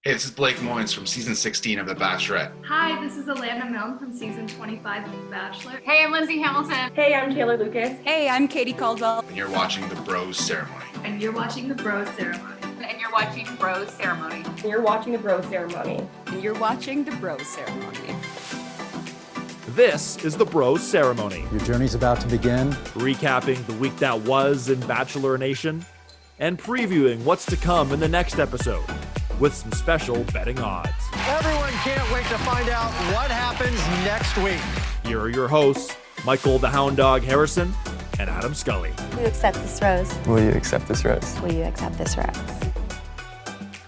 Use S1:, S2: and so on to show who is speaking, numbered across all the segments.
S1: Hey, this is Blake Moynes from season 16 of The Bachelorette.
S2: Hi, this is Alana Milne from season 25 of The Bachelor.
S3: Hey, I'm Lindsay Hamilton.
S4: Hey, I'm Taylor Lucas.
S5: Hey, I'm Katie Caldwell.
S1: And you're watching The Bros Ceremony.
S2: And you're watching The Bros Ceremony.
S3: And you're watching Bros Ceremony.
S4: And you're watching The Bros Ceremony.
S5: And you're watching The Bros Ceremony.
S6: This is The Bros Ceremony.
S7: Your journey's about to begin.
S6: Recapping the week that was in Bachelor Nation and previewing what's to come in the next episode with some special betting odds.
S8: Everyone can't wait to find out what happens next week.
S6: Here are your hosts, Michael the Hound Dog Harrison and Adam Scully.
S9: Will you accept this rose?
S7: Will you accept this rose?
S9: Will you accept this rose?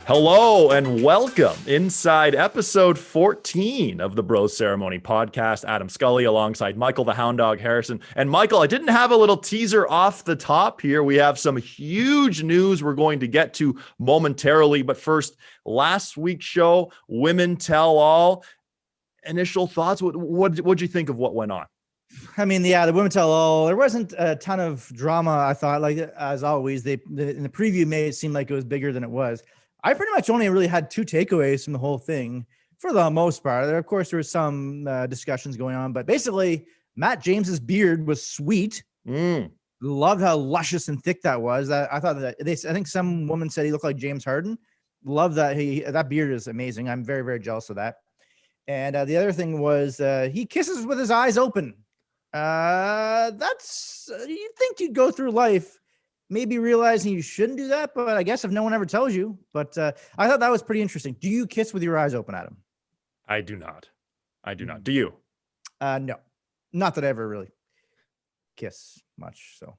S6: Hello and welcome inside episode 14 of the Bros Ceremony podcast. Adam Scully alongside Michael the Hound Dog Harrison. And Michael, I didn't have a little teaser off the top here. We have some huge news we're going to get to momentarily. But first, last week's show, Women Tell All. Initial thoughts? What'd you think of what went on?
S10: I mean, yeah, the Women Tell All. There wasn't a ton of drama, I thought. Like, as always, in the preview made it seem like it was bigger than it was. I pretty much only really had two takeaways from the whole thing for the most part. Of course, there was some discussions going on, but basically Matt James's beard was sweet. Loved how luscious and thick that was. I thought that I think some woman said he looked like James Harden. Love that that beard is amazing. I'm very, very jealous of that. And the other thing was he kisses with his eyes open. That's you'd think you'd go through life maybe realizing you shouldn't do that, but I guess if no one ever tells you. But I thought that was pretty interesting. Do you kiss with your eyes open, Adam?
S6: I do not. Do you?
S10: No, not that I ever really kiss much. So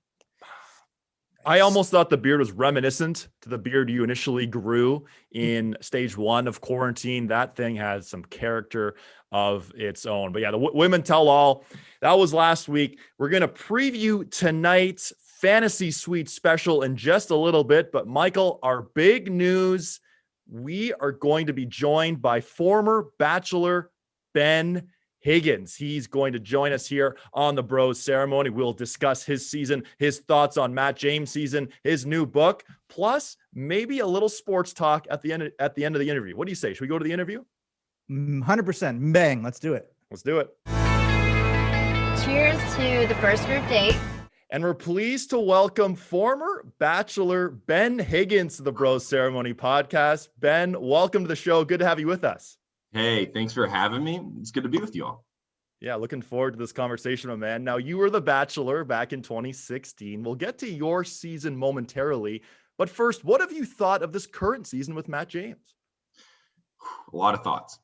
S6: I almost thought the beard was reminiscent to the beard you initially grew in stage one of quarantine. That thing has some character of its own. But yeah, the Women Tell All, that was last week. We're going to preview tonight's Fantasy Suite special in just a little bit. But Michael, our big news, we are going to be joined by former Bachelor Ben Higgins. He's going to join us here on the Bros Ceremony. We'll discuss his season, his thoughts on Matt James' season, his new book, plus maybe a little sports talk at the end of the interview. What do you say? Should we go to the interview?
S10: 100%. Bang. Let's do it.
S6: Let's do it.
S9: Cheers to the first group date.
S6: And we're pleased to welcome former Bachelor Ben Higgins to the Bros Ceremony podcast. Ben, welcome to the show. Good to have you with us.
S11: Hey, thanks for having me. It's good to be with you all.
S6: Yeah, looking forward to this conversation, my man. Now, you were the Bachelor back in 2016. We'll get to your season momentarily. But first, what have you thought of this current season with Matt James?
S11: A lot of thoughts.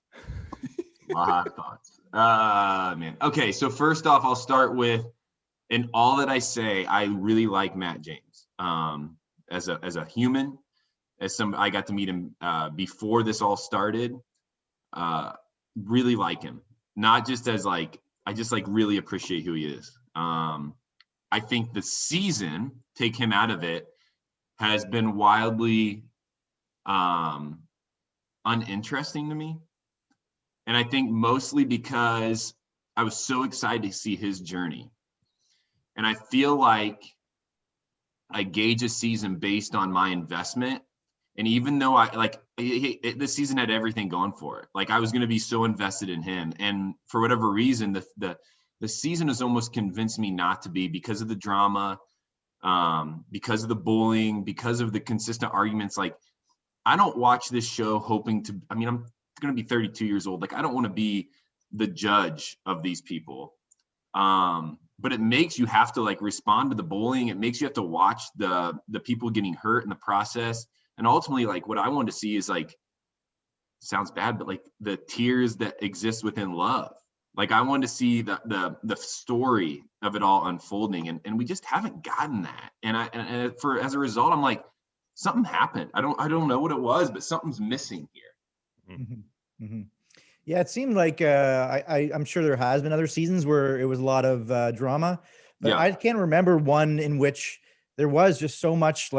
S11: Man. Okay, so first off, I'll start with, in all that I say, I really like Matt James. As a human, I got to meet him before this all started. Really like him, not just as I just really appreciate who he is. I think the season, take him out of it, has been wildly uninteresting to me. And I think mostly because I was so excited to see his journey. And I feel like I gauge a season based on my investment. And even though this season had everything going for it, like I was going to be so invested in him, and for whatever reason, the season has almost convinced me not to be, because of the drama, because of the bullying, because of the consistent arguments. Like, I don't watch this show hoping to. I mean, I'm going to be 32 years old. Like, I don't want to be the judge of these people. But it makes you have to respond to the bullying. It makes you have to watch the people getting hurt in the process. And ultimately, what I want to see is sounds bad, but the tears that exist within love. I want to see the story of it all unfolding, and we just haven't gotten that. And as a result, I'm like, something happened. I don't know what it was, but something's missing here.
S10: Mm-hmm. Mm-hmm. Yeah, it seemed like I'm sure there has been other seasons where it was a lot of drama, but yeah. I can't remember one in which there was just so much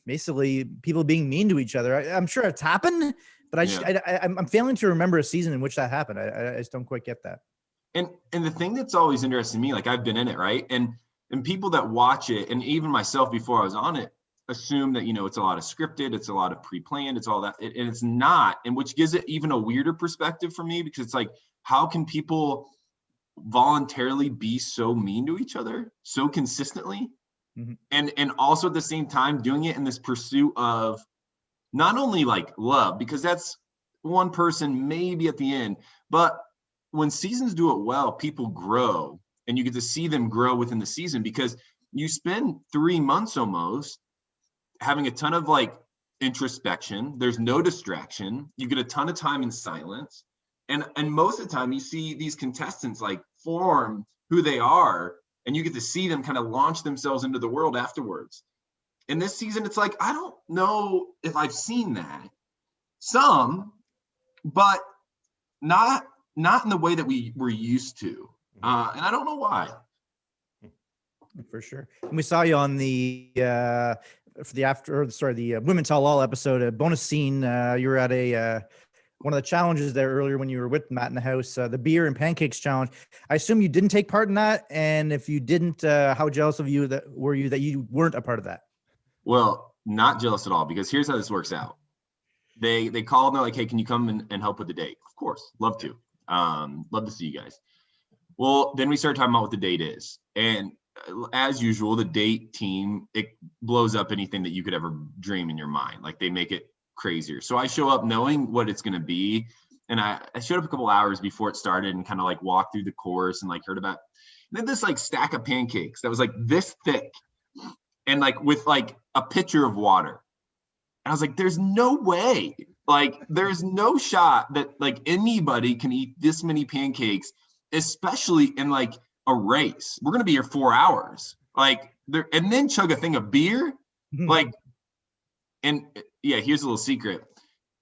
S10: basically people being mean to each other. I'm sure it's happened, but I'm failing to remember a season in which that happened. I just don't quite get that.
S11: And the thing that's always interesting to me, I've been in it, right? And people that watch it, and even myself before I was on it, assume that, it's a lot of scripted, it's a lot of pre-planned, it's all that, and it's not, and which gives it even a weirder perspective for me, because it's like, how can people voluntarily be so mean to each other so consistently?
S10: Mhm.
S11: And also at the same time doing it in this pursuit of not only like love, because that's one person maybe at the end, but when seasons do it well, people grow, and you get to see them grow within the season, because you spend 3 months almost having a ton of like introspection. There's no distraction. You get a ton of time in silence. And most of the time you see these contestants like form who they are, and you get to see them kind of launch themselves into the world afterwards. In this season, it's like, I don't know if I've seen that. Some, but not in the way that we were used to. And I don't know why.
S10: For sure. And we saw you on the Women Tell All episode, a bonus scene. You were at one of the challenges there earlier when you were with Matt in the house, the beer and pancakes challenge. I assume you didn't take part in that, and if you didn't, how jealous of you were you that you weren't a part of that?
S11: Well, not jealous at all, because here's how this works out. They called and they're like, hey, can you come and help with the date? Of course, love to. Love to see you guys. Well, then we started talking about what the date is, and as usual, the date team, it blows up anything that you could ever dream in your mind. Like, they make it crazier. So I show up knowing what it's going to be, and I showed up a couple hours before it started and kind of like walked through the course and like heard about, and then this like stack of pancakes that was like this thick and like with like a pitcher of water. And I was like, there's no way, like there's no shot that like anybody can eat this many pancakes, especially in like a race. We're going to be here 4 hours, like there, and then chug a thing of beer. Like, and yeah, here's a little secret.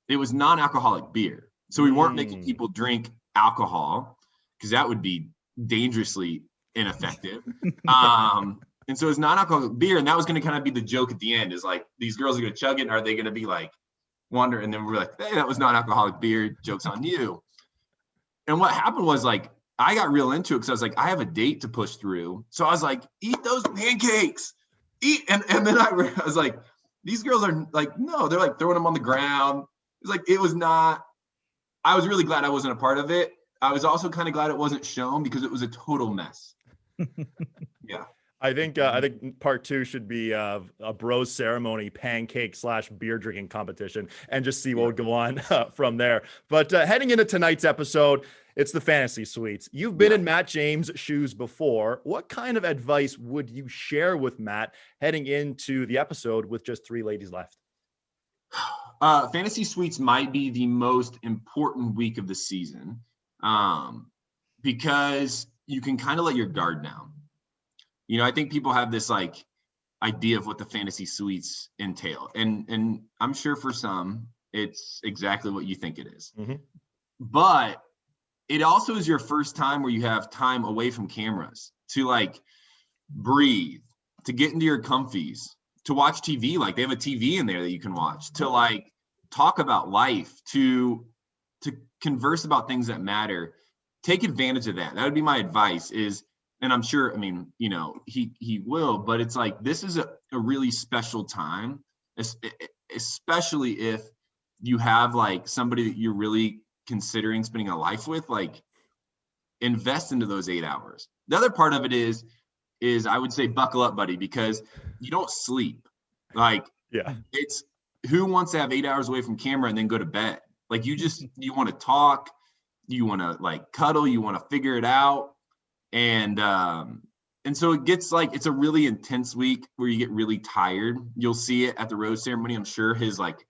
S11: It was non-alcoholic beer. So we weren't making people drink alcohol, because that would be dangerously ineffective. And so it's non-alcoholic beer. And that was going to kind of be the joke at the end, is like, these girls are going to chug it. And are they going to be like, wonder? And then we're like, hey, that was non-alcoholic beer. Joke's on you. And what happened was like, I got real into it, because I was like, I have a date to push through. So I was like, eat those pancakes, eat. And then I was like, these girls are like, no, they're like throwing them on the ground. It's like, it was not, I was really glad I wasn't a part of it. I was also kind of glad it wasn't shown, because it was a total mess. Yeah.
S6: I think part 2 should be a bros ceremony pancake / beer drinking competition, and just see what would go on from there. But heading into tonight's episode, it's the fantasy suites. You've been in Matt James' shoes before. What kind of advice would you share with Matt heading into the episode with just 3 ladies left?
S11: Fantasy suites might be the most important week of the season, because you can kind of let your guard down. I think people have this like idea of what the fantasy suites entail. And I'm sure for some, it's exactly what you think it is. Mm-hmm. But it also is your first time where you have time away from cameras to like breathe, to get into your comfies, to watch TV. Like, they have a TV in there that you can watch, to like talk about life, to converse about things that matter. Take advantage of that. That would be my advice is, and I'm sure, I mean, he will, but it's like, this is a really special time, especially if you have like somebody that you're really considering spending a life with. Like, invest into those 8 hours. The other part of it is I would say buckle up, buddy, because you don't sleep. Like, yeah, it's who wants to have 8 hours away from camera and then go to bed? Like, you want to talk, you want to like cuddle, you want to figure it out. And so it gets like, it's a really intense week where you get really tired. You'll see it at the rose ceremony. I'm sure his like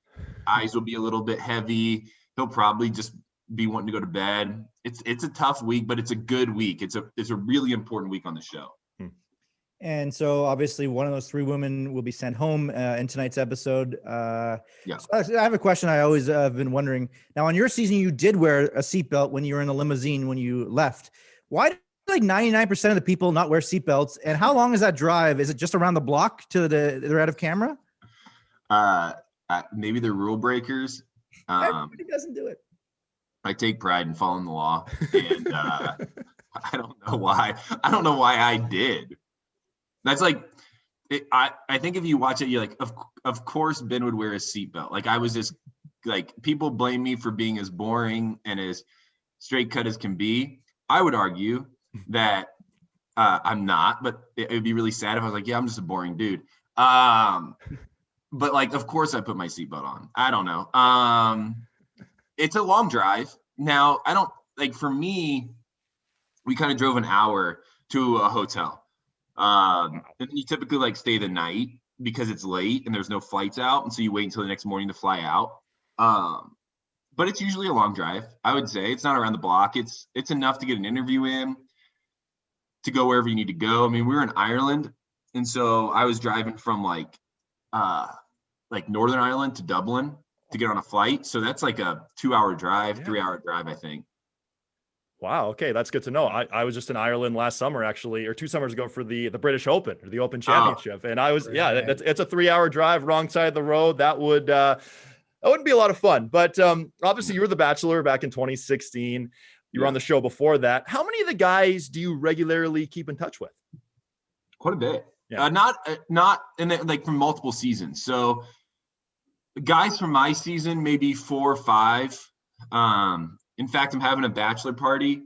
S11: eyes will be a little bit heavy. He'll probably just be wanting to go to bed. It's a tough week, but it's a good week. It's a really important week on the show.
S10: And so obviously one of those 3 women will be sent home in tonight's episode. Yeah. So I have a question I always have been wondering. Now, on your season, you did wear a seatbelt when you were in a limousine when you left. Why did like 99% of the people not wear seatbelts? And how long is that drive? Is it just around the block to they're out of camera?
S11: Maybe they're rule breakers.
S10: Everybody doesn't do it.
S11: I take pride in following the law, and I don't know why. I don't know why I did. That's like, I think if you watch it, you're like, of course Ben would wear a seatbelt. Like I was just like, people blame me for being as boring and as straight cut as can be. I would argue that I'm not, but it would be really sad if I was like, yeah, I'm just a boring dude. But like, of course I put my seatbelt on. I don't know. It's a long drive. Now, I don't like, for me, we kind of drove an hour to a hotel. And you typically like stay the night because it's late and there's no flights out. And so you wait until the next morning to fly out. But it's usually a long drive. I would say it's not around the block. It's enough to get an interview in, to go wherever you need to go. I mean, we were in Ireland. And so I was driving from like Northern Ireland to Dublin to get on a flight. So that's like a 2-hour drive, 3-hour drive, I think.
S6: Wow. Okay. That's good to know. I was just in Ireland last summer, actually, or 2 summers ago for the British Open or the Open Championship. And I was, it's a 3-hour drive, wrong side of the road. That wouldn't be a lot of fun, but obviously you were the Bachelor back in 2016. You were on the show before that. How many of the guys do you regularly keep in touch with?
S11: Quite a bit.
S6: Yeah.
S11: Not in like from multiple seasons. So guys from my season, maybe 4 or 5. In fact, I'm having a bachelor party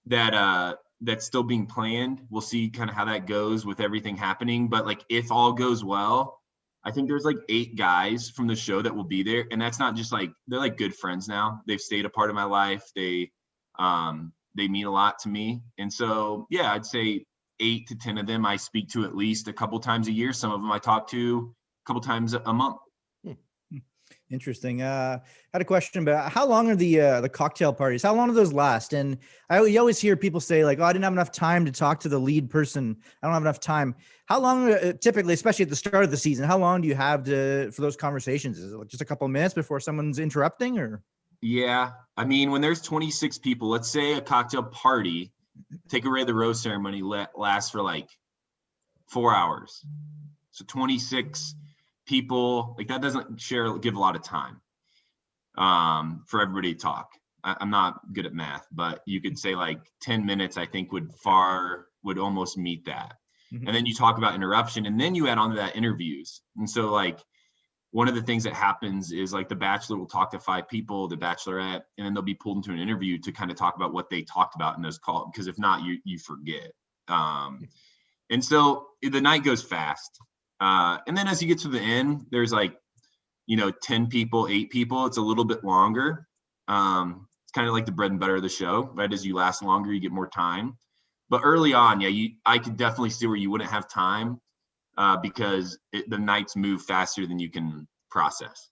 S11: that's still being planned. We'll see kind of how that goes with everything happening. But like, if all goes well, I think there's like 8 guys from the show that will be there. And that's not just like, they're like good friends now. They've stayed a part of my life. They mean a lot to me. And so, yeah, I'd say 8 to 10 of them I speak to at least a couple times a year. Some of them I talk to a couple times a month.
S10: Interesting. I had a question about how long are the cocktail parties? How long do those last? And you always hear people say like, "Oh, I didn't have enough time to talk to the lead person. I don't have enough time." How long, typically, especially at the start of the season, how long do you have for those conversations? Is it like just a couple of minutes before someone's interrupting, or?
S11: Yeah, I mean, when there's 26 people, let's say a cocktail party, take away the rose ceremony, lasts for like 4 hours. So 26 people, like that doesn't give a lot of time for everybody to talk. I'm not good at math, but you could say like 10 minutes, I think would almost meet that. Mm-hmm. And then you talk about interruption, and then you add on to that interviews. And so like one of the things that happens is like the Bachelor will talk to 5 people, the Bachelorette, and then they'll be pulled into an interview to kind of talk about what they talked about in those calls, because if not, you forget. And so the night goes fast. And then as you get to the end, there's like, 10 people, 8 people, it's a little bit longer. It's kind of like the bread and butter of the show, right? As you last longer, you get more time. But early on, I could definitely see where you wouldn't have time because the nights move faster than you can process.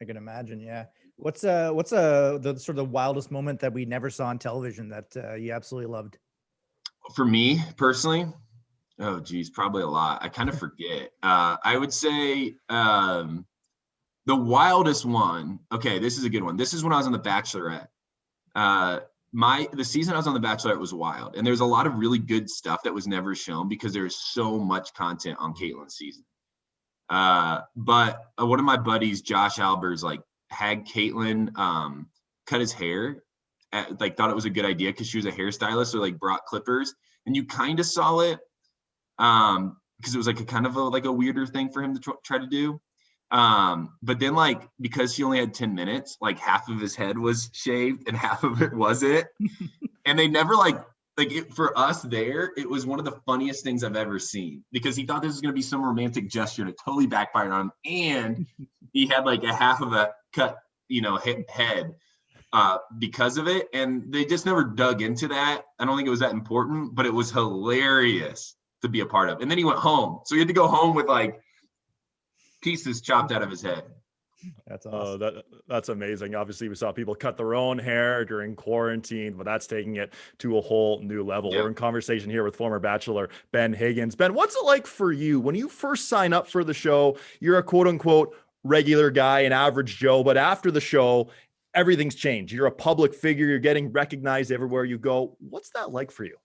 S10: I can imagine. Yeah. What's the sort of the wildest moment that we never saw on television that you absolutely loved?
S11: For me personally, oh geez, probably a lot. I kind of forget. I would say the wildest one. Okay, this is a good one. This is when I was on The Bachelorette. The season I was on The Bachelorette was wild, and there's a lot of really good stuff that was never shown because there's so much content on Caitlin's season. But one of my buddies, Josh Albers, like had Caitlin cut his hair. Thought it was a good idea because she was a hairstylist, so like brought clippers, and you kind of saw it because it was like a kind of a weirder thing for him to try to do. But then like, because she only had 10 minutes, like half of his head was shaved and half of it wasn't. And they never for us there, it was one of the funniest things I've ever seen because he thought this was going to be some romantic gesture and it totally backfired on him. And he had like a half of a cut, head because of it. And they just never dug into that. I don't think it was that important, but it was hilarious to be a part of. And then he went home. So he had to go home with like pieces chopped out of his head.
S10: That's awesome.
S6: That's amazing. Obviously, we saw people cut their own hair during quarantine, but that's taking it to a whole new level. Yep. We're in conversation here with former Bachelor Ben Higgins. Ben, what's it like for you when you first sign up for the show? You're a quote unquote regular guy, an average Joe, but after the show, everything's changed. You're a public figure. You're getting recognized everywhere you go. What's that like for you?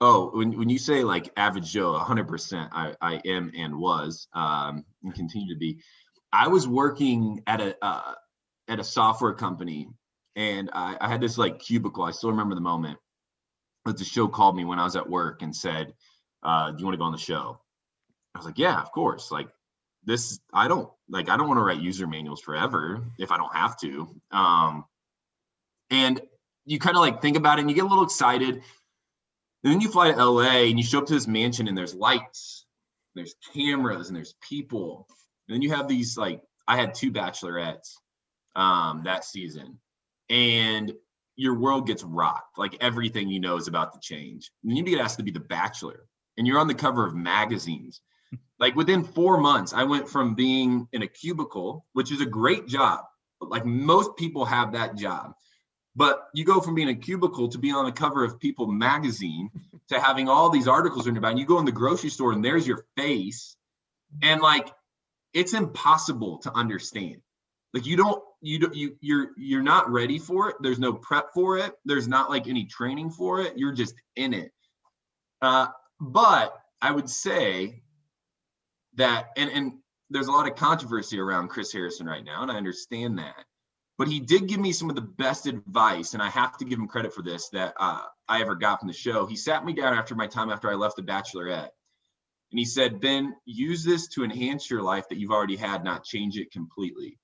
S11: Oh, when you say like average Joe, 100%, I am and was and continue to be. I was working at a software company, and I had this like cubicle. I still remember the moment. But the show called me when I was at work and said, "Do you want to go on the show?" I was like, yeah, of course. Like this, I don't want to write user manuals forever if I don't have to. And you kind of like think about it and you get a little excited. And then you fly to LA and you show up to this mansion and there's lights, there's cameras, and there's people. And then you have these, like, I had 2 bachelorettes that season. And your world gets rocked. Like everything you know is about to change. And you get asked to be the bachelor. And you're on the cover of magazines. Like within 4 months, I went from being in a cubicle, which is a great job. Like most people have that job. But you go from being a cubicle to being on the cover of People magazine to having all these articles written about. And you go in the grocery store and there's your face. And like, it's impossible to understand. Like you're not ready for it. There's no prep for it. There's not like any training for it. You're just in it. But I would say that, and there's a lot of controversy around Chris Harrison right now, and I understand that. But he did give me some of the best advice, and I have to give him credit for this, that I ever got from the show. He sat me down after my time after I left the Bachelorette, and he said, Ben, use this to enhance your life that you've already had, not change it completely.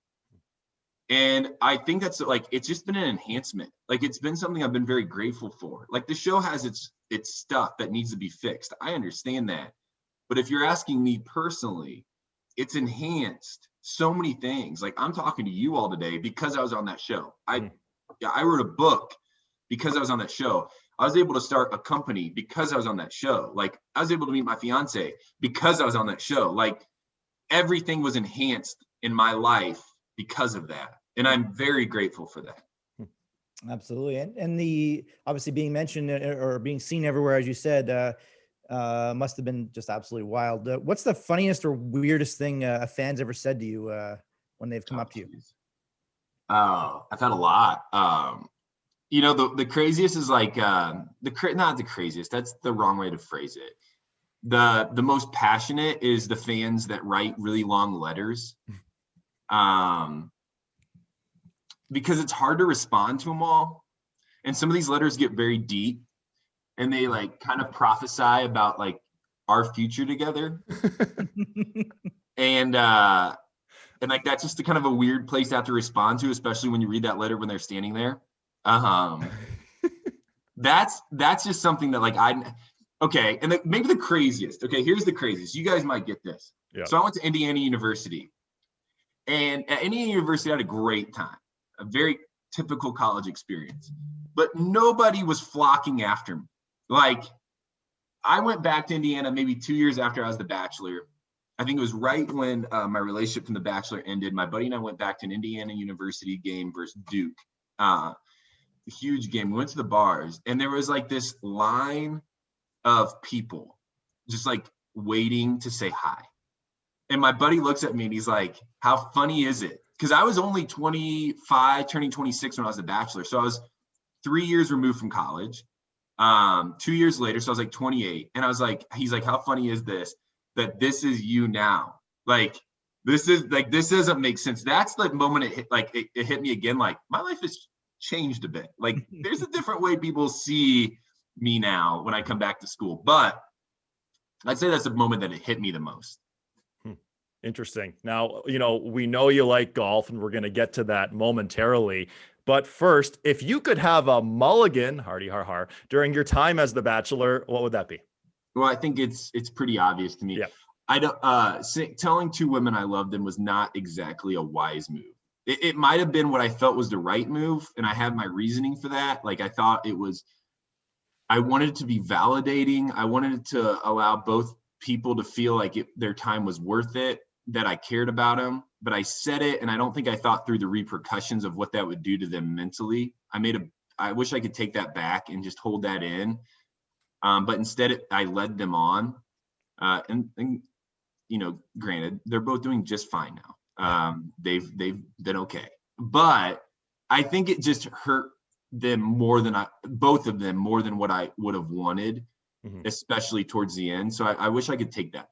S11: And I think that's like, it's just been an enhancement. Like it's been something I've been very grateful for. Like the show has its stuff that needs to be fixed. I understand that. But if you're asking me personally, it's enhanced so many things. Like I'm talking to you all today because I was on that show. I wrote a book because I was on that show. I was able to start a company because I was on that show. Like I was able to meet my fiance because I was on that show. Like everything was enhanced in my life because of that. And I'm very grateful for that.
S10: Absolutely. And the obviously being mentioned or being seen everywhere, as you said, must have been just absolutely wild. What's the funniest or weirdest thing a fan's ever said to you when they've come up to you?
S11: I've had a lot. You know, the craziest is like not the craziest. That's the wrong way to phrase it. The most passionate is the fans that write really long letters. Because it's hard to respond to them all. And some of these letters get very deep and they like kind of prophesy about like our future together. And like, that's just kind of a weird place to have to respond to, especially when you read that letter when they're standing there. That's just something that like okay. And maybe the craziest, okay, here's the craziest. You guys might get this. Yeah. So I went to Indiana University. And at Indiana University, I had a great time, a very typical college experience, but nobody was flocking after me. Like I went back to Indiana maybe 2 years after I was the Bachelor. I think it was right when my relationship from the Bachelor ended. My buddy and I went back to an Indiana University game versus Duke, a huge game. We went to the bars and there was like this line of people just like waiting to say hi. And my buddy looks at me and he's like, how funny is it? Because I was only 25, turning 26 when I was the Bachelor. So I was 3 years removed from college. 2 years later, so I was like 28. And I was like, he's like, how funny is this? That this is you now. Like, this doesn't make sense. That's the moment it hit me again. Like, my life has changed a bit. Like, there's a different way people see me now when I come back to school. But I'd say that's the moment that it hit me the most.
S6: Interesting. Now, you know, we know you like golf and we're going to get to that momentarily. But first, if you could have a mulligan, hardy har har, during your time as the Bachelor, what would that be?
S11: Well, I think it's pretty obvious to me. Yeah. I don't telling 2 women I loved them was not exactly a wise move. It might have been what I felt was the right move, and I have my reasoning for that. Like I wanted it to be validating. I wanted it to allow both people to feel like their time was worth it, that I cared about them. But I said it, and I don't think I thought through the repercussions of what that would do to them mentally. I wish I could take that back and just hold that in. But instead, I led them on. And you know, granted, they're both doing just fine now. They've been okay. But I think it just hurt them more than both of them more than what I would have wanted, especially towards the end. So I wish I could take that.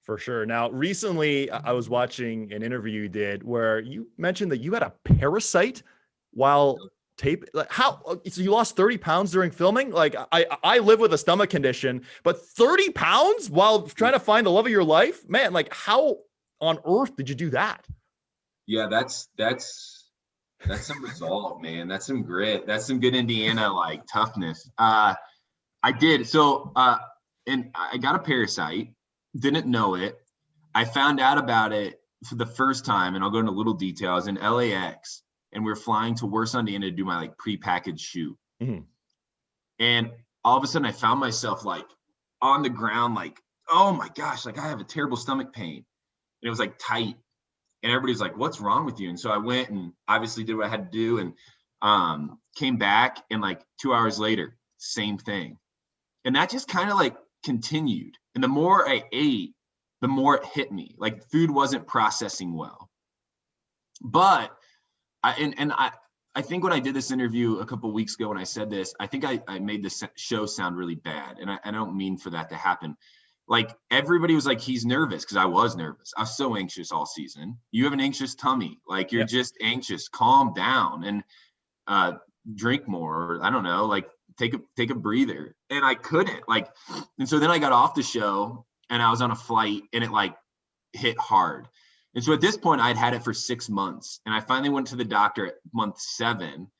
S6: For sure. Now, recently, I was watching an interview you did where you mentioned that you had a parasite while tape? Like how? So you lost 30 pounds during filming? Like I live with a stomach condition, but 30 pounds while trying to find the love of your life, man. Like how on earth did you do that?
S11: Yeah, that's some resolve, man. That's some grit. That's some good Indiana like toughness. I did so, and I got a parasite. Didn't know it. I found out about it for the first time, and I'll go into little details. In LAX, and we were flying to Warsaw, Indiana to do my like prepackaged shoot.
S6: Mm-hmm.
S11: And all of a sudden, I found myself like on the ground, like, oh my gosh, like I have a terrible stomach pain, and it was like tight. And everybody's like, what's wrong with you? And so I went and obviously did what I had to do, and came back, and like 2 hours later, same thing. And that just kind of like continued. And the more I ate, the more it hit me. Like food wasn't processing well. But I think when I did this interview a couple of weeks ago when I said this, I think I made this show sound really bad. And I don't mean for that to happen. Like everybody was like, he's nervous, because I was nervous. I was so anxious all season. You have an anxious tummy. Like you're just anxious. Calm down and drink more. Or I don't know, like take a breather. And I couldn't and so then I got off the show and I was on a flight, and it like hit hard. And so at this point I'd had it for 6 months, and I finally went to the doctor at month 7.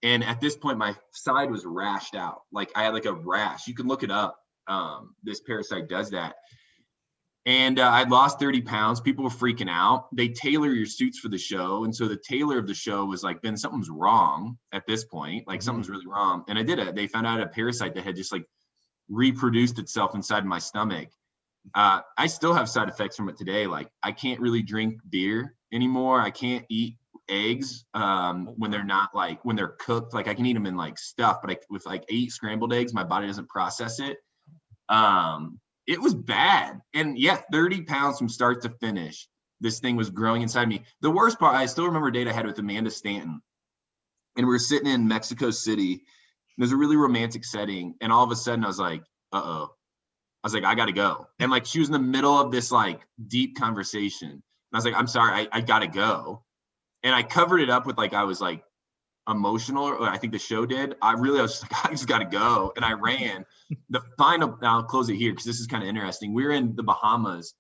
S11: And at this point my side was rashed out. Like I had like a rash. You can look it up. This parasite does that. And I'd lost 30 pounds. People were freaking out. They tailor your suits for the show. And so the tailor of the show was like, Ben, something's wrong at this point. Like something's really wrong. And I did it. They found out a parasite that had just like reproduced itself inside my stomach. I still have side effects from it today. Like I can't really drink beer anymore. I can't eat eggs when they're not like, when they're cooked. Like I can eat them in like stuff, but with like 8 scrambled eggs, my body doesn't process it. It was bad. And yeah, 30 pounds from start to finish. This thing was growing inside me. The worst part, I still remember a date I had with Amanda Stanton, and we were sitting in Mexico City. There's a really romantic setting. And all of a sudden I was like, uh-oh. I was like, I gotta go. And like, she was in the middle of this like deep conversation. And I was like, I'm sorry, I gotta go. And I covered it up with like, I was like emotional, or I think the show did. I was just like, I just gotta go. And I ran. The final, I'll close it here because this is kind of interesting. We were in the Bahamas,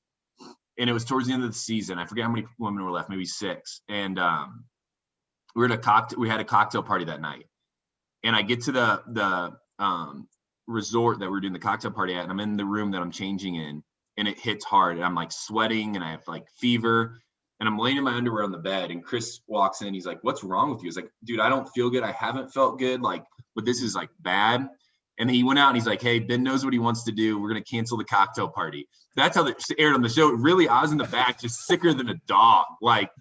S11: and it was towards the end of the season. I forget how many women were left, maybe 6. And we had a cocktail party that night. And I get to the resort that we're doing the cocktail party at, and I'm in the room that I'm changing in, and it hits hard, and I'm like sweating, and I have like fever, and I'm laying in my underwear on the bed, and Chris walks in. He's like, what's wrong with you? He's like, dude, I don't feel good. I haven't felt good, like, but this is like bad. And he went out and he's like, hey, Ben knows what he wants to do. We're going to cancel the cocktail party. That's how it aired on the show. Really, I was in the back, just sicker than a dog. Like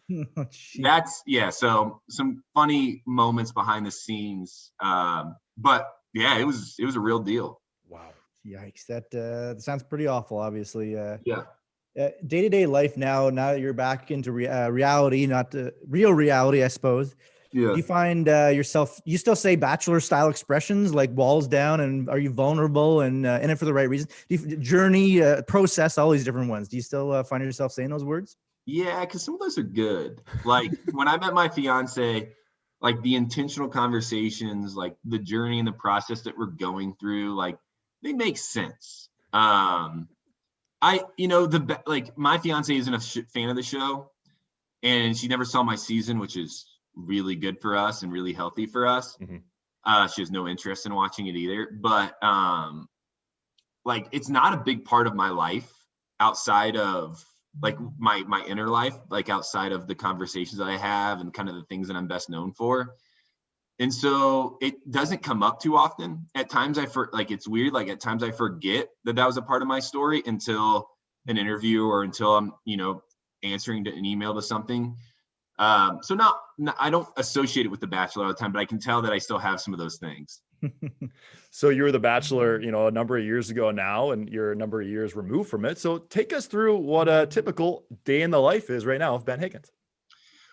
S11: so some funny moments behind the scenes. But yeah, it was a real deal.
S10: Wow. Yikes. That sounds pretty awful, obviously.
S11: Yeah.
S10: Day-to-day life now that you're back into reality, not real reality, I suppose.
S11: Yeah.
S10: Do you find yourself, you still say Bachelor style expressions like walls down, and are you vulnerable and in it for the right reason? Do you journey, process, all these different ones? Do you still find yourself saying those words?
S11: Yeah, because some of those are good. Like when I met my fiance, like the intentional conversations, like the journey and the process that we're going through, like they make sense. My fiance isn't a fan of the show, and she never saw my season, which is really good for us and really healthy for us. Mm-hmm. She has no interest in watching it either, but like it's not a big part of my life outside of like my inner life, like outside of the conversations that I have and kind of the things that I'm best known for. And so it doesn't come up too often. At times it's weird. Like at times I forget that was a part of my story until an interview or until I'm, answering to an email to something. So I don't associate it with The Bachelor all the time, but I can tell that I still have some of those things.
S6: So you were The Bachelor, a number of years ago now, and you're a number of years removed from it. So take us through what a typical day in the life is right now of Ben Higgins.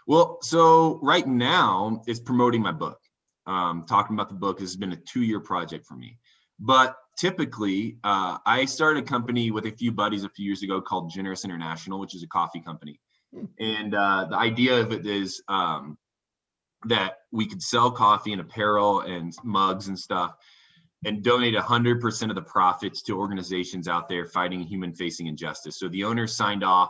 S11: Well, so right now it's promoting my book. Talking about the book has been a 2-year project for me. But typically, I started a company with a few buddies a few years ago called Generous International, which is a coffee company. And the idea of it is that we could sell coffee and apparel and mugs and stuff and donate 100% of the profits to organizations out there fighting human-facing injustice. So the owners signed off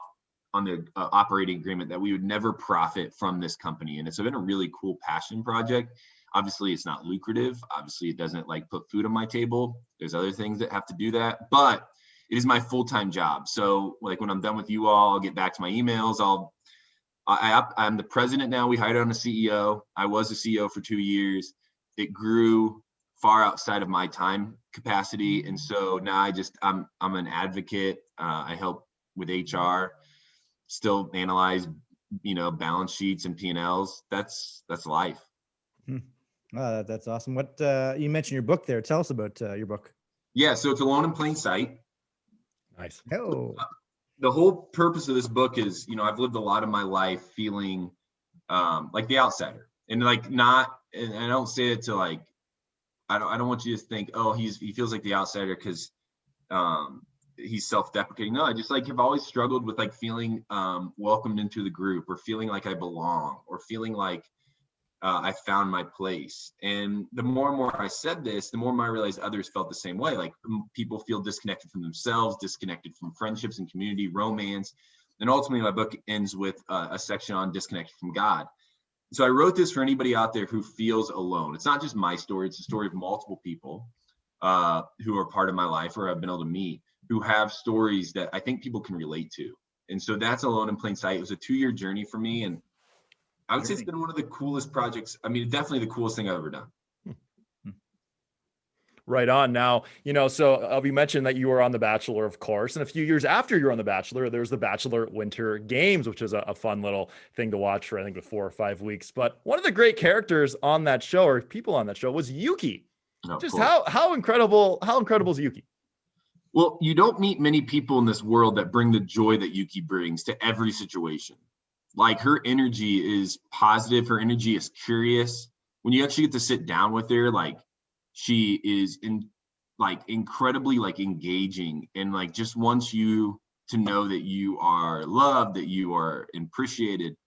S11: on the operating agreement that we would never profit from this company. And it's been a really cool passion project. Obviously, it's not lucrative. Obviously, it doesn't like put food on my table. There's other things that have to do that, but it is my full-time job. So like when I'm done with you all, I'll get back to my emails. I'm the president now. We hired on a CEO. I was a CEO for 2 years. It grew far outside of my time capacity. And so now I'm an advocate. I help with HR, still analyze, balance sheets and P&Ls. That's life.
S10: That's awesome. What you mentioned your book there. Tell us about your book.
S11: Yeah. So it's Alone in Plain Sight.
S6: Nice.
S10: Oh.
S11: The whole purpose of this book is, I've lived a lot of my life feeling like the outsider, and and I don't say it to like, I don't want you to think, oh, he feels like the outsider because he's self-deprecating. No, I just have always struggled with feeling welcomed into the group, or feeling like I belong, or feeling like I found my place. And the more and more I said this, the more and more I realized others felt the same way. Like people feel disconnected from themselves, disconnected from friendships and community, romance. And ultimately my book ends with a section on disconnected from God. So I wrote this for anybody out there who feels alone. It's not just my story. It's the story of multiple people who are part of my life or I've been able to meet, who have stories that I think people can relate to. And so that's Alone in Plain Sight. It was a 2-year journey for me. And I would say it's been one of the coolest projects. I mean, definitely the coolest thing I've ever done.
S6: Right on. Now, so we mentioned that you were on The Bachelor, of course, and a few years after you were on The Bachelor, there's the Bachelor Winter Games, which is a fun little thing to watch for, I think, 4 or 5 weeks. But one of the great characters on that show, or people on that show, was Yuki. Just how incredible is Yuki?
S11: Well, you don't meet many people in this world that bring the joy that Yuki brings to every situation. Like, her energy is positive. Her energy is curious. When you actually get to sit down with her, she is incredibly engaging, and just wants you to know that you are loved, that you are appreciated.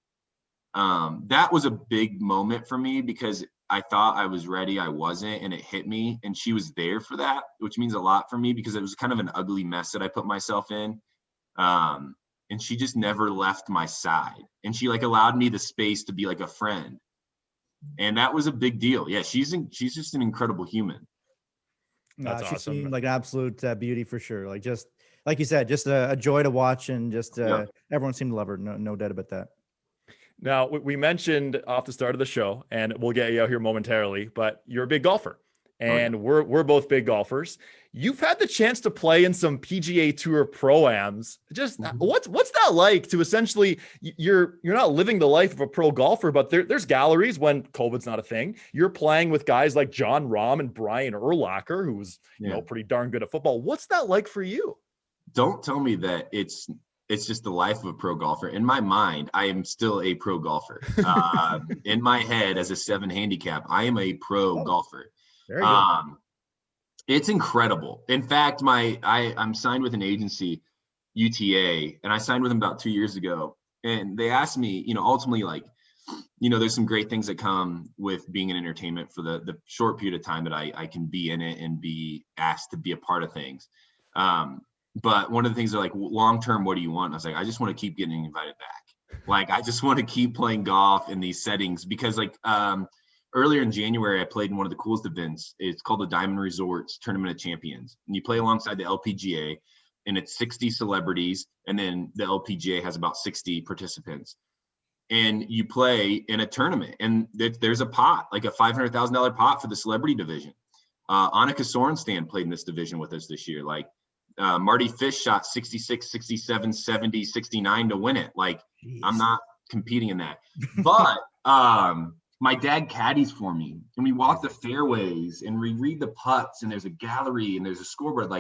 S11: That was a big moment for me because I thought I was ready. I wasn't, and it hit me, and she was there for that, which means a lot for me because it was kind of an ugly mess that I put myself in. And she just never left my side. And she allowed me the space to be a friend. And that was a big deal. Yeah, she's just an incredible human.
S6: That's
S10: she
S6: awesome.
S10: seemed like an absolute beauty for sure. Just like you said, just a joy to watch, and just everyone seemed to love her. No doubt about that.
S6: Now, we mentioned off the start of the show, and we'll get you out here momentarily, but you're a big golfer. And we're both big golfers. You've had the chance to play in some PGA Tour pro-ams. Just what's that like to essentially, you're not living the life of a pro golfer, but there's galleries when COVID's not a thing. You're playing with guys like John Rahm and Brian Urlacher, who's pretty darn good at football. What's that like for you?
S11: Don't tell me that it's just the life of a pro golfer. In my mind, I am still a pro golfer. In my head, as a 7 handicap, I am a pro golfer.
S10: Very good.
S11: It's incredible. In fact, I'm signed with an agency, UTA, and I signed with them about 2 years ago. And they asked me, ultimately, there's some great things that come with being in entertainment for the short period of time that I can be in it and be asked to be a part of things. But one of the things they're long term, what do you want? And I was like, I just want to keep getting invited back. I just want to keep playing golf in these settings because earlier in January, I played in one of the coolest events. It's called the Diamond Resorts Tournament of Champions. And you play alongside the LPGA, and it's 60 celebrities. And then the LPGA has about 60 participants. And you play in a tournament. And there's a pot, a $500,000 pot for the celebrity division. Annika Sorenstam played in this division with us this year. Marty Fish shot 66, 67, 70, 69 to win it.
S10: Jeez.
S11: I'm not competing in that. But my dad caddies for me, and we walk the fairways and we read the putts, and there's a gallery and there's a scoreboard.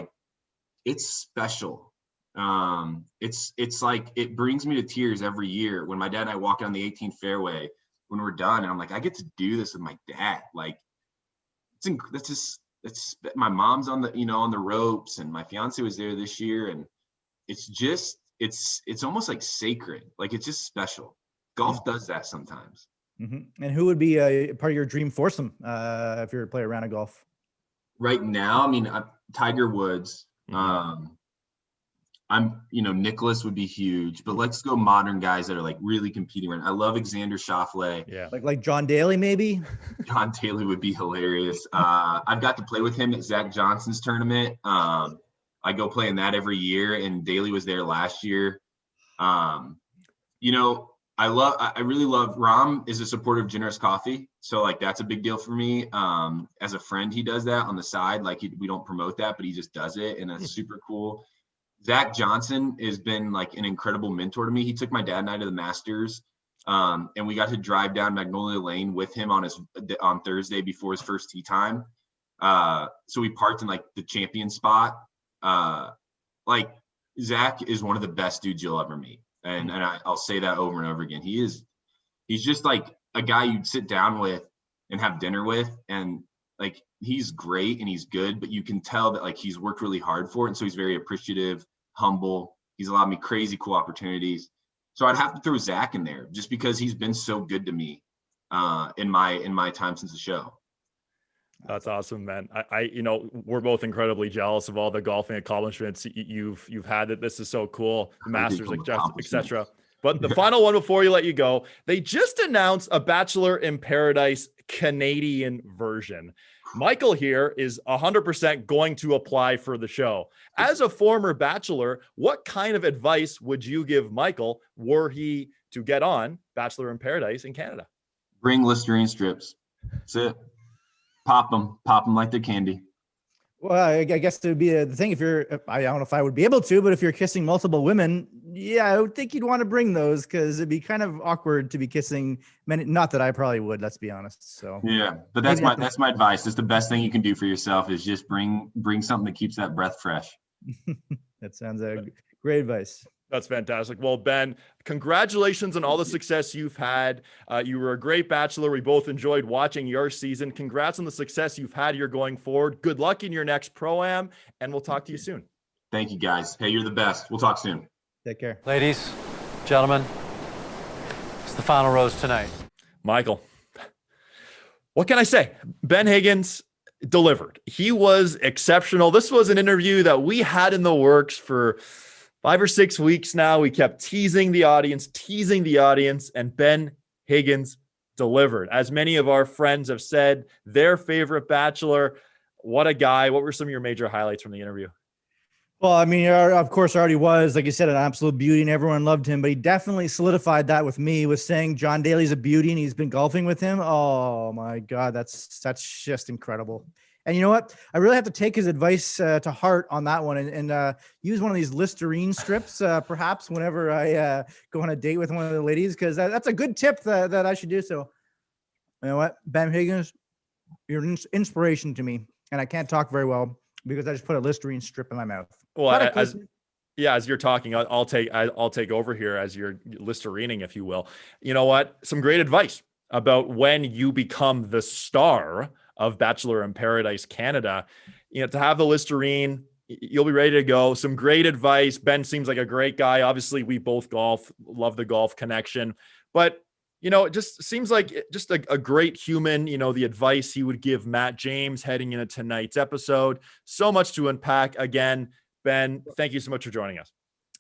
S11: It's special. It brings me to tears every year when my dad and I walk on the 18th fairway when we're done, and I'm I get to do this with my dad. It's my mom's on the ropes, and my fiance was there this year, and it's almost sacred. It's just special. Golf does that sometimes.
S10: And who would be part of your dream foursome if you were to play a round of golf?
S11: Right now, I mean, Tiger Woods. Nicholas would be huge, but let's go modern guys that are like really competing right now. I love Xander Schauffele.
S6: Yeah.
S10: Like John Daly, maybe?
S11: John Daly would be hilarious. I've got to play with him at Zach Johnson's tournament. I go play in that every year, and Daly was there last year. I really love Ram is a supporter of Generous Coffee. So like, that's a big deal for me. As a friend, he does that on the side. Like we don't promote that, but he just does it. And that's super cool. Zach Johnson has been like an incredible mentor to me. He took my dad and I to the Masters. And we got to drive down Magnolia Lane with him on Thursday before his first tee time. So we parked in like the champion spot. Like Zach is one of the best dudes you'll ever meet. And I'll say that over and over again. He's just like a guy you'd sit down with and have dinner with, and like, he's great and he's good, but you can tell that like he's worked really hard for it. And so he's very appreciative, humble. He's allowed me crazy cool opportunities. So I'd have to throw Zach in there just because he's been so good to me in my time since the show.
S6: That's awesome, man. We're both incredibly jealous of all the golfing accomplishments you've had. That this is so cool. The Masters, etc. But the final one before you let you go, they just announced a Bachelor in Paradise Canadian version. Michael here is 100% going to apply for the show. As a former Bachelor, what kind of advice would you give Michael were he to get on Bachelor in Paradise in Canada?
S11: Bring Listerine strips. That's it. Pop them like they're candy.
S10: Well, I guess it would be the thing I don't know if I would be able to, but if you're kissing multiple women, yeah, I would think you'd want to bring those because it'd be kind of awkward to be kissing many. Not that I probably would, let's be honest. So
S11: yeah, but that's my advice. That's the best thing you can do for yourself is just bring something that keeps that breath fresh.
S10: That sounds great advice.
S6: That's fantastic. Well, Ben, congratulations on all the success you've had. You were a great Bachelor. We both enjoyed watching your season. Congrats on the success you've had here going forward. Good luck in your next Pro-Am, and we'll talk to you soon.
S11: Thank you, guys. Hey, you're the best. We'll talk soon.
S10: Take care.
S8: Ladies, gentlemen, it's the final rose tonight.
S6: Michael, what can I say? Ben Higgins delivered. He was exceptional. This was an interview that we had in the works for 5 or 6 weeks now. We kept teasing the audience, and Ben Higgins delivered. As many of our friends have said, their favorite Bachelor. What a guy. What were some of your major highlights from the interview?
S10: Well, I mean, of course, already was, like you said, an absolute beauty, and everyone loved him, but he definitely solidified that with me, was saying John Daly's a beauty, and he's been golfing with him. Oh, my God, that's just incredible. And you know what? I really have to take his advice to heart on that one and use one of these Listerine strips, perhaps, whenever I go on a date with one of the ladies, because that's a good tip that I should do. So, you know what? Ben Higgins, you're an inspiration to me, and I can't talk very well because I just put a Listerine strip in my mouth.
S6: Well, as you're talking, I'll take over here as you're Listerining, if you will. You know what? Some great advice about when you become the star of Bachelor in Paradise Canada. You know, to have the Listerine, you'll be ready to go. Some great advice. Ben seems like a great guy. Obviously, we both golf, love the golf connection, but you know, it just seems like just a great human. You know, the advice he would give Matt James heading into tonight's episode. So much to unpack. Again, Ben, thank you so much for joining us.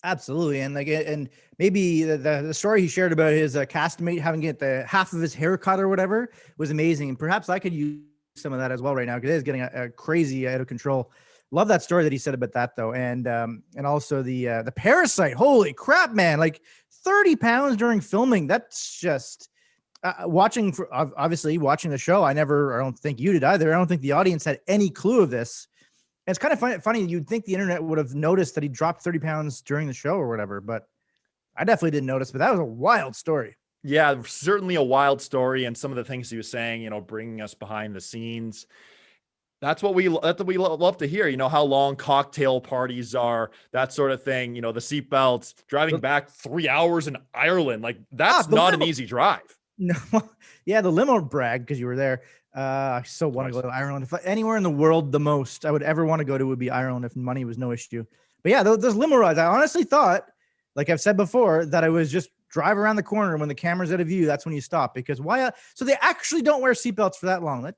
S10: Absolutely. And maybe the story he shared about his castmate having to get the half of his hair cut or whatever was amazing. And perhaps I could use some of that as well right now, because it is getting a crazy out of control. Love that story that he said about that though. And also the parasite, holy crap, man, like 30 pounds during filming. That's just watching the show. I don't think you did either. I don't think the audience had any clue of this. And it's kind of funny. You'd think the internet would have noticed that he dropped 30 pounds during the show or whatever, but I definitely didn't notice, but that was a wild story.
S6: Yeah, certainly a wild story. And some of the things he was saying, you know, bringing us behind the scenes. That's what we love to hear, you know, how long cocktail parties are, that sort of thing, you know, the seatbelts, driving back 3 hours in Ireland. Like that's not an easy drive.
S10: No. Yeah. The limo brag, because you were there. I so want to go to Ireland. If anywhere in the world, the most I would ever want to go to would be Ireland if money was no issue. But yeah, those limo rides, I honestly thought, like I've said before, that I was just drive around the corner when the camera's out of view. That's when you stop, because why? So they actually don't wear seatbelts for that long. That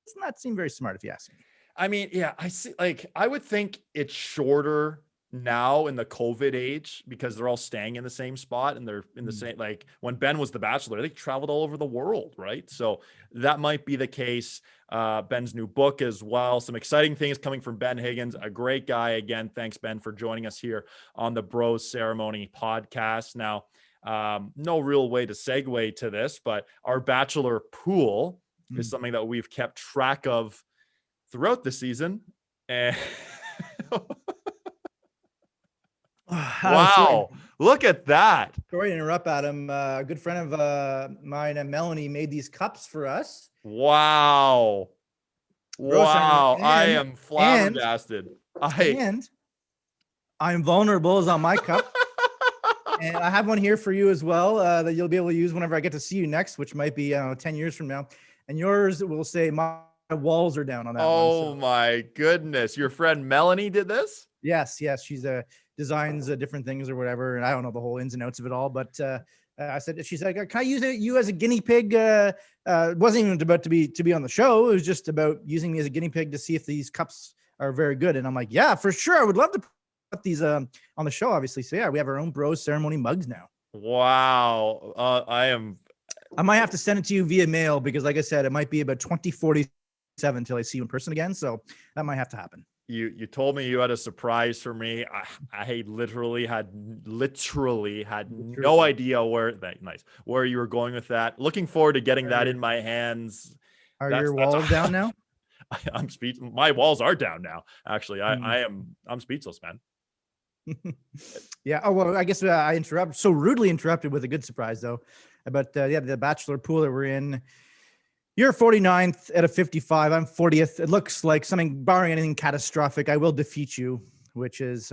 S10: does not seem very smart, if you ask me.
S6: I mean, yeah, I see. Like, I would think it's shorter now in the COVID age because they're all staying in the same spot and they're in the same, like when Ben was the Bachelor, they traveled all over the world, right? So that might be the case. Ben's new book as well. Some exciting things coming from Ben Higgins, a great guy. Again, thanks, Ben, for joining us here on the Bros Ceremony podcast. Now, no real way to segue to this, but our Bachelor pool is something that we've kept track of throughout the season. And wow, look at that.
S10: Sorry to interrupt, Adam. A good friend of mine, Melanie, made these cups for us.
S6: Wow. Wow. I am flabbergasted.
S10: And I'm vulnerable is on my cup. And I have one here for you as well that you'll be able to use whenever I get to see you next, which might be 10 years from now. And yours will say my walls are down on that one.
S6: Oh my goodness. Your friend Melanie did this?
S10: Yes. She's designs different things or whatever. And I don't know the whole ins and outs of it all, but she said, can I use you as a guinea pig? It wasn't even about to be on the show. It was just about using me as a guinea pig to see if these cups are very good. And I'm like, yeah, for sure. I would love to put these on the show, obviously. So yeah, we have our own Bros Ceremony mugs now.
S6: Wow.
S10: I might have to send it to you via mail because, like I said, it might be about 2047 until I see you in person again. So that might have to happen.
S6: You told me you had a surprise for me. I literally had no idea where you were going with that. Looking forward to getting that in my hands.
S10: Are your walls down now?
S6: I'm speechless. My walls are down now. Actually, I'm speechless, man.
S10: Yeah. Oh, well, I guess I rudely interrupted with a good surprise though. But the Bachelor pool that we're in. You're 49th out of 55. I'm 40th. It looks like something, barring anything catastrophic, I will defeat you, which is,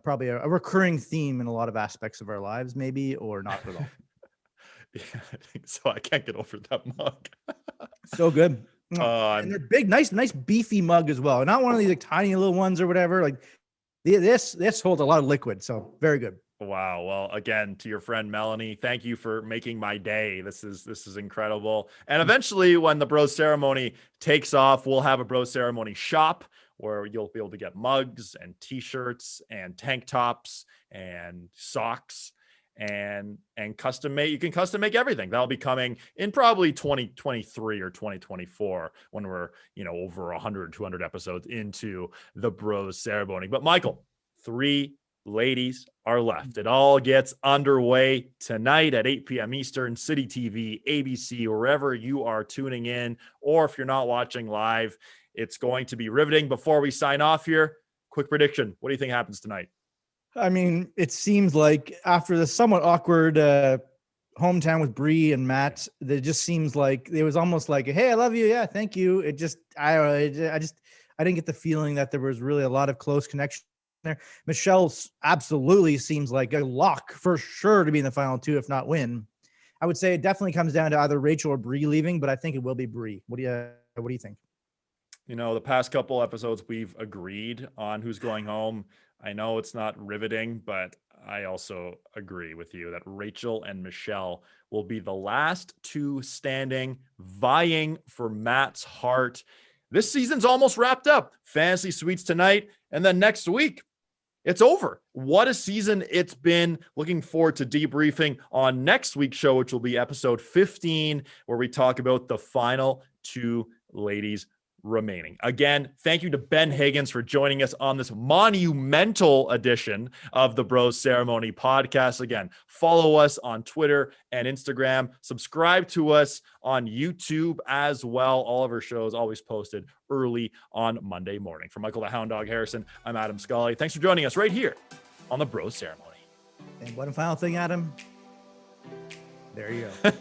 S10: probably a recurring theme in a lot of aspects of our lives, maybe, or not at all.
S6: Yeah, I think so. I can't get over that mug.
S10: So good. And they're big, nice, beefy mug as well. Not one of these like tiny little ones or whatever. Like this holds a lot of liquid. So very good.
S6: Wow. Well, again, to your friend Melanie, thank you for making my day. This is incredible. And eventually when the Bros Ceremony takes off, we'll have a Bros Ceremony shop where you'll be able to get mugs and t-shirts and tank tops and socks and custom make. You can custom make everything. That'll be coming in probably 2023 or 2024 when we're, over 100, 200 episodes into the Bros Ceremony. But Michael, 3 ladies are left. It all gets underway tonight at 8 p.m. Eastern, City TV, ABC, wherever you are tuning in, or if you're not watching live, it's going to be riveting. Before we sign off here, quick prediction. What do you think happens tonight?
S10: I mean, it seems like after the somewhat awkward hometown with Bree and Matt, it just seems like it was almost like, hey, I love you. Yeah, thank you. It just, I didn't get the feeling that there was really a lot of close connection there. Michelle absolutely seems like a lock for sure to be in the final 2, if not win. I would say it definitely comes down to either Rachel or Bree leaving, but I think it will be Bree. What do you think?
S6: The past couple episodes we've agreed on who's going home. I know it's not riveting, but I also agree with you that Rachel and Michelle will be the last 2 standing, vying for Matt's heart. This season's almost wrapped up. Fantasy Suites tonight, and then next week, it's over. What a season it's been. Looking forward to debriefing on next week's show, which will be episode 15, where we talk about the final 2 ladies remaining. Again, thank you to Ben Higgins for joining us on this monumental edition of the Bros Ceremony podcast. Again, follow us on Twitter and Instagram. Subscribe to us on YouTube as well. All of our shows always posted early on Monday morning. For Michael the Hound Dog Harrison, I'm Adam Scully. Thanks for joining us right here on the Bros Ceremony.
S10: And one final thing, Adam. There you go.